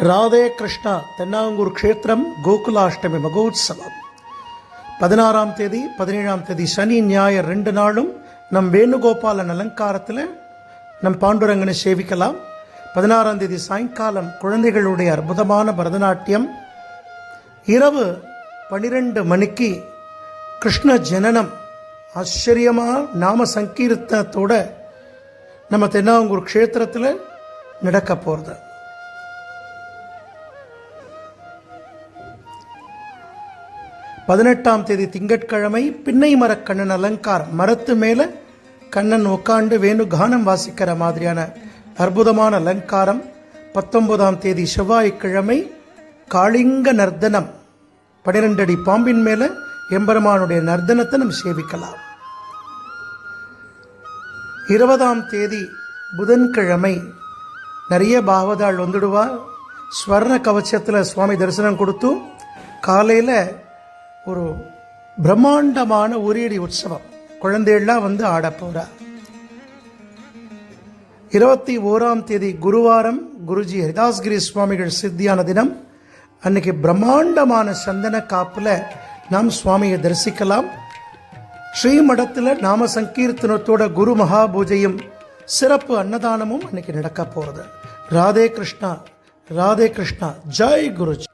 ராதே கிருஷ்ணா தென்னாங்கூர் க்ஷேத்திரம் கோகுலாஷ்டமி மகோத்சவம் 16ஆம் தேதி 17ஆம் தேதி சனி ஞாயிறு 2 நாளும் நம் வேணுகோபாலன் அலங்காரத்தில் நம் பாண்டுரங்கனை சேவிக்கலாம். 16ஆம் தேதி சாயங்காலம் குழந்தைகளுடைய அற்புதமான பரதநாட்டியம், இரவு 12 மணிக்கு கிருஷ்ண ஜனனம் ஆச்சரியமாக நாம சங்கீர்த்தனத்தோட நம்ம தென்னாங்கூர் க்ஷேத்திரத்தில் நடக்க போகிறது. பதினெட்டாம் தேதி திங்கட்கிழமை பின்னை மரக்கண்ணன் அலங்காரம், மரத்து மேலே கண்ணன் உட்காண்டு வேணு கானம் வாசிக்கிற மாதிரியான அற்புதமான அலங்காரம். 19ஆம் தேதி செவ்வாய்க்கிழமை காளிங்க நர்த்தனம், 12 அடி பாம்பின் மேலே எம்பெருமானுடைய நர்த்தனத்தை நம்ம சேவிக்கலாம். 20ஆம் தேதி புதன்கிழமை நிறைய பாகவதாள் வந்துடுவா. ஸ்வர்ண கவச்சத்தில் சுவாமி தரிசனம் கொடுத்து காலையில் ஒரு பிரம்மாண்டமான உரியடி உற்சவம், குழந்தைகள்லாம் வந்து ஆட போகிறா. 21ஆம் தேதி குருவாரம், குருஜி ஹரிதாஸ்கிரி சுவாமிகள் சித்தியான தினம். அன்னைக்கு பிரம்மாண்டமான சந்தன காப்பில் நாம் சுவாமியை தரிசிக்கலாம். ஸ்ரீமடத்தில் நாம சங்கீர்த்தனத்தோட குரு மகா பூஜையும் சிறப்பு அன்னதானமும் அன்னைக்கு நடக்க போகிறது. ராதே கிருஷ்ணா, ராதே கிருஷ்ணா, ஜெய் குருஜி.